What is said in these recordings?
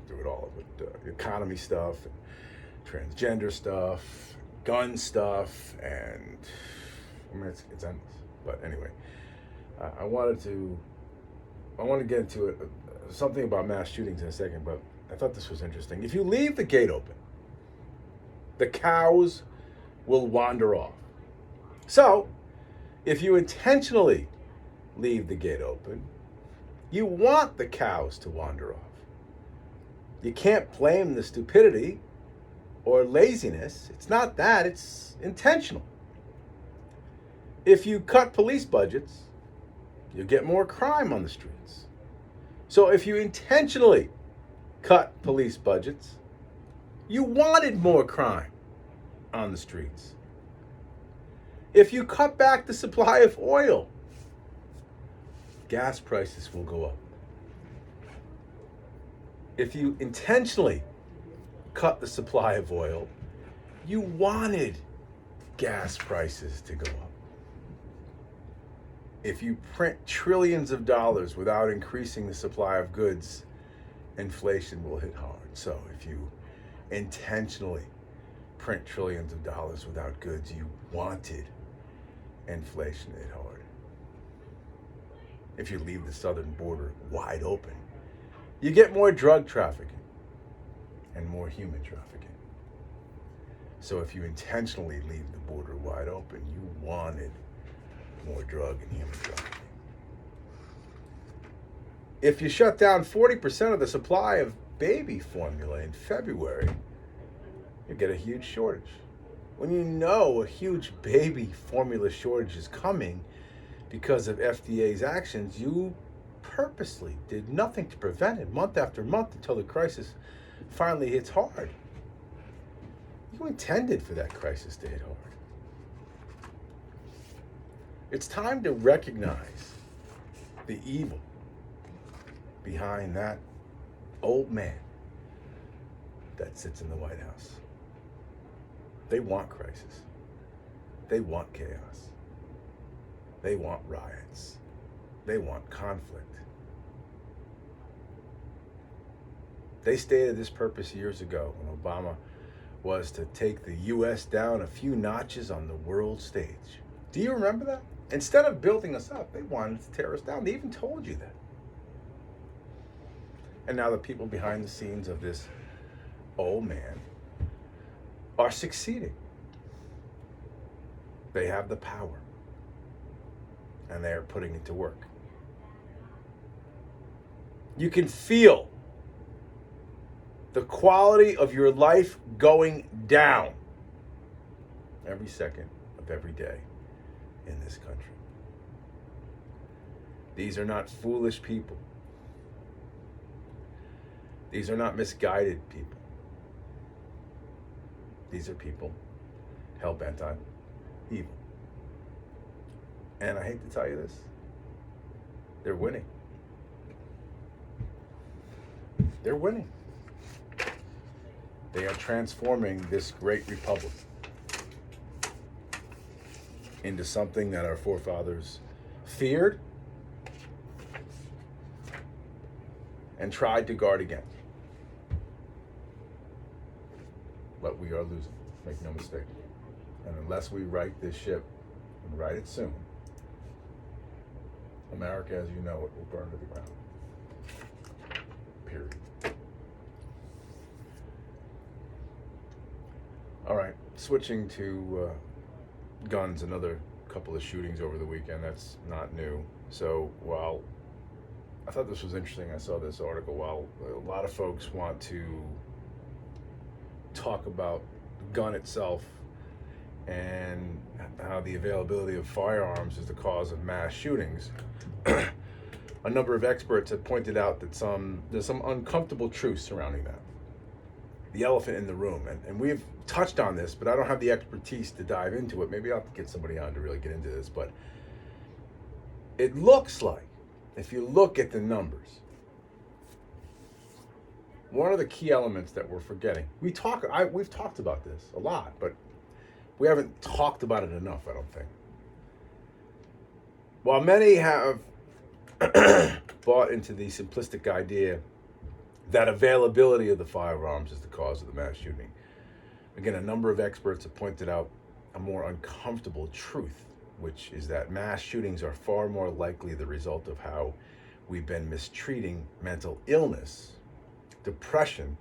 through it all, but economy stuff, and transgender stuff, gun stuff, and I mean it's endless. But anyway, I wanted to get into it, something about mass shootings in a second, but I thought this was interesting. If you leave the gate open, the cows will wander off. So, if you intentionally leave the gate open, you want the cows to wander off. You can't blame the stupidity or laziness. It's not that, it's intentional. If you cut police budgets, you get more crime on the streets. So if you intentionally cut police budgets, you wanted more crime on the streets. If you cut back the supply of oil, gas prices will go up. If you intentionally cut the supply of oil, you wanted gas prices to go up. If you print trillions of dollars without increasing the supply of goods, inflation will hit hard. So if you intentionally print trillions of dollars without goods, you wanted inflation to hit hard. If you leave the southern border wide open, you get more drug trafficking and more human trafficking. So if you intentionally leave the border wide open, you wanted more drug and human trafficking. If you shut down 40% of the supply of baby formula in February, you get a huge shortage. When you know a huge baby formula shortage is coming because of FDA's actions, you purposely did nothing to prevent it month after month until the crisis finally hits hard. You intended for that crisis to hit hard. It's time to recognize the evil behind that old man that sits in the White House. They want crisis. They want chaos. They want riots. They want conflict. They stated this purpose years ago when Obama was to take the U.S. down a few notches on the world stage. Do you remember that? Instead of building us up, they wanted to tear us down. They even told you that. And now the people behind the scenes of this old man are succeeding. They have the power. And they are putting it to work. You can feel the quality of your life going down every second of every day in this country. These are not foolish people. These are not misguided people. These are people hell-bent on evil. And I hate to tell you this, they're winning. They're winning. They are transforming this great republic into something that our forefathers feared and tried to guard against. But we are losing, make no mistake. And unless we right this ship, and right it soon, America as you know it will burn to the ground. Period. All right, switching to guns, another couple of shootings over the weekend. That's not new. So while I thought this was interesting, I saw this article. While a lot of folks want to talk about the gun itself and how the availability of firearms is the cause of mass shootings, a number of experts have pointed out that there's some uncomfortable truth surrounding that. The elephant in the room. And we've touched on this, but I don't have the expertise to dive into it. Maybe I'll have to get somebody on to really get into this. But it looks like, if you look at the numbers, one of the key elements that we're forgetting, we've talked about this a lot, but we haven't talked about it enough, I don't think. While many have bought into the simplistic idea that availability of the firearms is the cause of the mass shooting. Again, a number of experts have pointed out a more uncomfortable truth, which is that mass shootings are far more likely the result of how we've been mistreating mental illness, depression,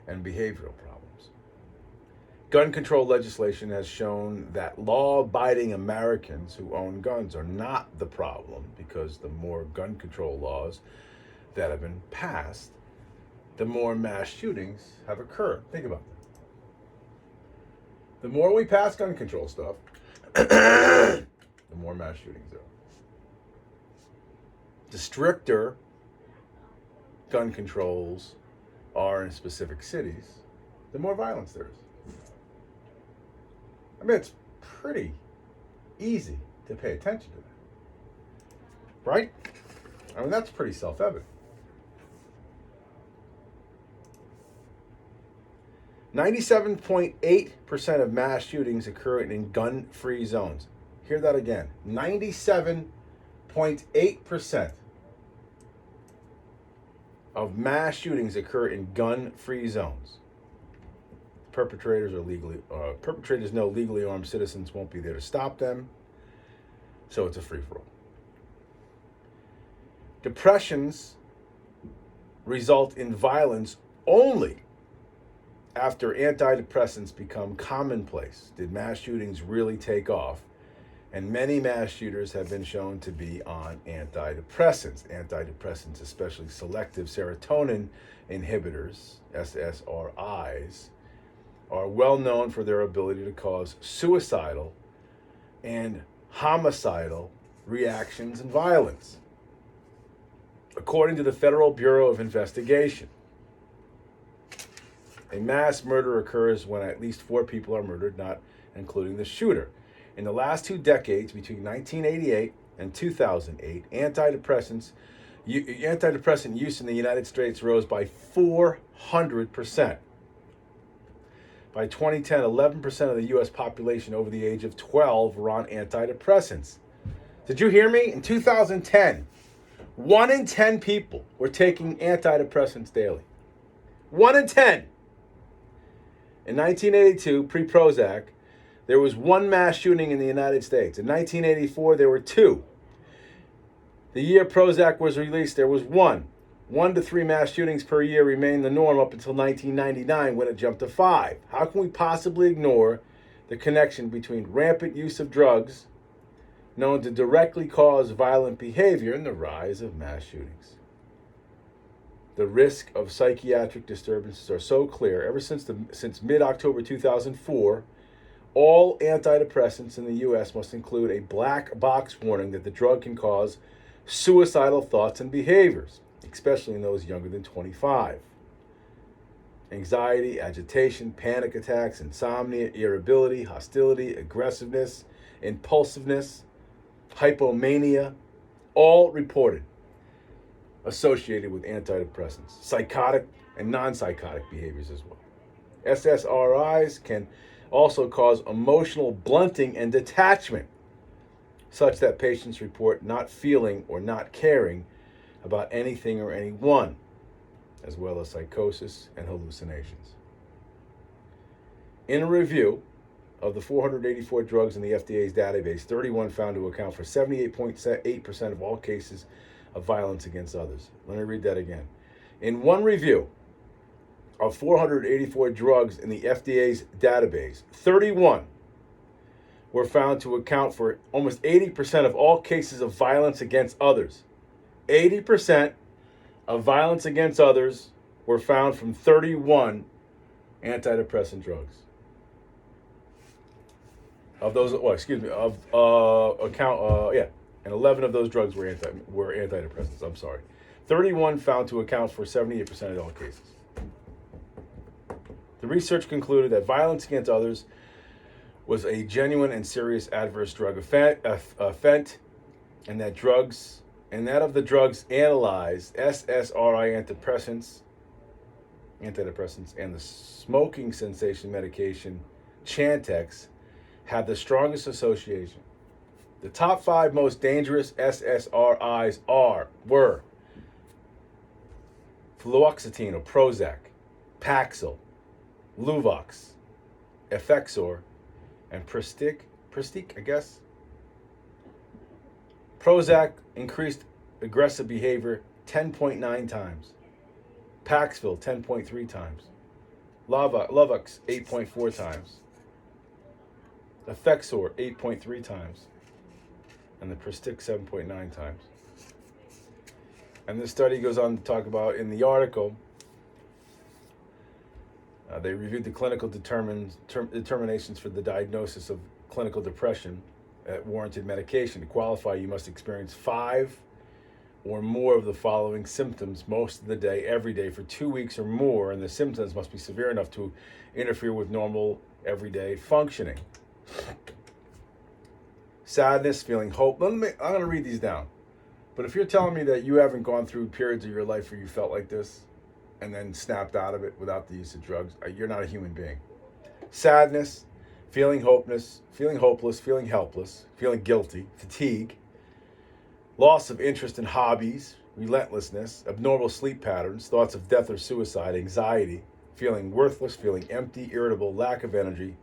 and behavioral problems. Gun control legislation has shown that law-abiding Americans who own guns are not the problem, because the more gun control laws that have been passed, the more mass shootings have occurred. Think about that. The more we pass gun control stuff, the more mass shootings there are. The stricter gun controls are in specific cities, the more violence there is. I mean, it's pretty easy to pay attention to that, right? I mean, that's pretty self-evident. 97.8% of mass shootings occur in gun-free zones. Hear that again. 97.8% of mass shootings occur in gun-free zones. Perpetrators know legally armed citizens won't be there to stop them, so it's a free-for-all. Depressions result in violence only after antidepressants become commonplace. Did mass shootings really take off? And many mass shooters have been shown to be on antidepressants. Antidepressants, especially selective serotonin inhibitors, SSRIs, are well known for their ability to cause suicidal and homicidal reactions and violence, according to the Federal Bureau of Investigation. A mass murder occurs when at least 4 people are murdered, not including the shooter. In the last 2 decades, between 1988 and 2008, antidepressant use in the United States rose by 400%. By 2010, 11% of the U.S. population over the age of 12 were on antidepressants. Did you hear me? In 2010, 1 in 10 people were taking antidepressants daily. 1 in 10. In 1982, pre-Prozac, there was 1 mass shooting in the United States. In 1984, there were 2. The year Prozac was released, there was 1. 1 to 3 mass shootings per year remained the norm up until 1999, when it jumped to 5. How can we possibly ignore the connection between rampant use of drugs known to directly cause violent behavior and the rise of mass shootings? The risk of psychiatric disturbances are so clear. Ever since mid-October 2004, all antidepressants in the U.S. must include a black box warning that the drug can cause suicidal thoughts and behaviors, especially in those younger than 25. Anxiety, agitation, panic attacks, insomnia, irritability, hostility, aggressiveness, impulsiveness, hypomania, all reported associated with antidepressants. Psychotic and non-psychotic behaviors as well. SSRIs can also cause emotional blunting and detachment, such that patients report not feeling or not caring about anything or anyone, as well as psychosis and hallucinations. In a review of the 484 drugs in the FDA's database, 31 found to account for 78.8% of all cases of violence against others. Let me read that again. In one review of 484 drugs in the FDA's database, 31 were found to account for almost 80% of all cases of violence against others. 80% of violence against others were found from 31 antidepressant drugs. Of those, and 11 of those drugs were antidepressants. I'm sorry. 31 found to account for 78% of all cases. The research concluded that violence against others was a genuine and serious adverse drug offense, and that of the drugs analyzed, SSRI antidepressants, and the smoking cessation medication Chantix had the strongest association. The top 5 most dangerous SSRIs were fluoxetine or Prozac, Paxil, Luvox, Effexor, and Pristiq, I guess. Prozac increased aggressive behavior 10.9 times. Paxil 10.3 times. Luvox 8.4 times. Effexor 8.3 times. And the Pristiq 7.9 times. And this study goes on to talk about, in the article, they reviewed the clinical determinations for the diagnosis of clinical depression at warranted medication. To qualify, you must experience 5 or more of the following symptoms most of the day, every day, for 2 weeks or more, and the symptoms must be severe enough to interfere with normal, everyday functioning. Sadness, feeling hope. I'm going to read these down. But if you're telling me that you haven't gone through periods of your life where you felt like this and then snapped out of it without the use of drugs, you're not a human being. Sadness, feeling hopeless, feeling helpless, feeling guilty, fatigue, loss of interest in hobbies, relentlessness, abnormal sleep patterns, thoughts of death or suicide, anxiety, feeling worthless, feeling empty, irritable, lack of energy,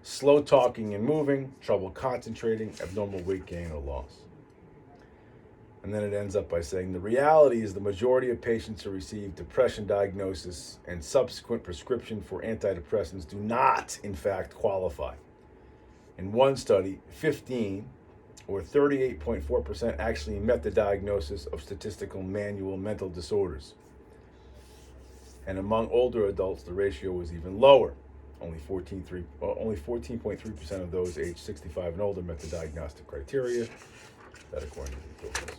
slow talking and moving, trouble concentrating, abnormal weight gain or loss. And then it ends up by saying, the reality is the majority of patients who receive depression diagnosis and subsequent prescription for antidepressants do not, in fact, qualify. In one study, 15 or 38.4% actually met the diagnosis of statistical manual mental disorders. And among older adults, the ratio was even lower. Only 14.3% of those aged 65 and older met the diagnostic criteria. That according to the filters.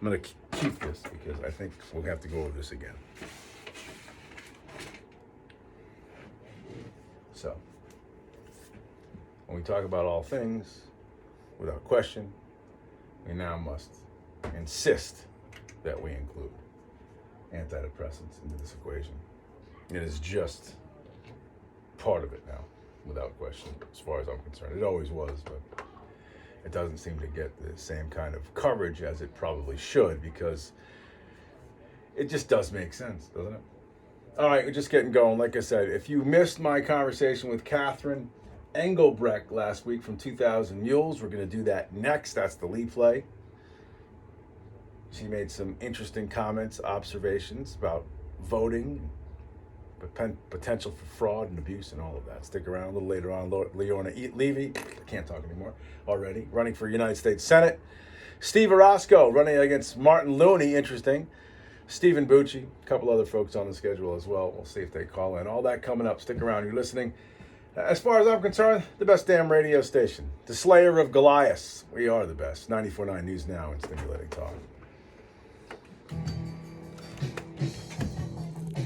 I'm going to keep this because I think we'll have to go over this again. So, when we talk about all things, without question, we now must insist that we include antidepressants into this equation. It is just part of it now, without question, as far as I'm concerned. It always was, but it doesn't seem to get the same kind of coverage as it probably should, because it just does make sense, doesn't it? All right, we're just getting going. Like I said, if you missed my conversation with Catherine Engelbrecht last week from 2000 Mules, we're going to do that next. That's the lead play. She made some interesting comments, observations about voting, potential for fraud and abuse and all of that. Stick around a little later on. Leona Levy, can't talk anymore already, running for United States Senate. Steve Orozco running against Martin Looney, interesting. Stephen Bucci, a couple other folks on the schedule as well. We'll see if they call in. All that coming up. Stick around. You're listening, as far as I'm concerned, the best damn radio station. The Slayer of Goliath. We are the best. 94.9 News Now and Stimulating Talk.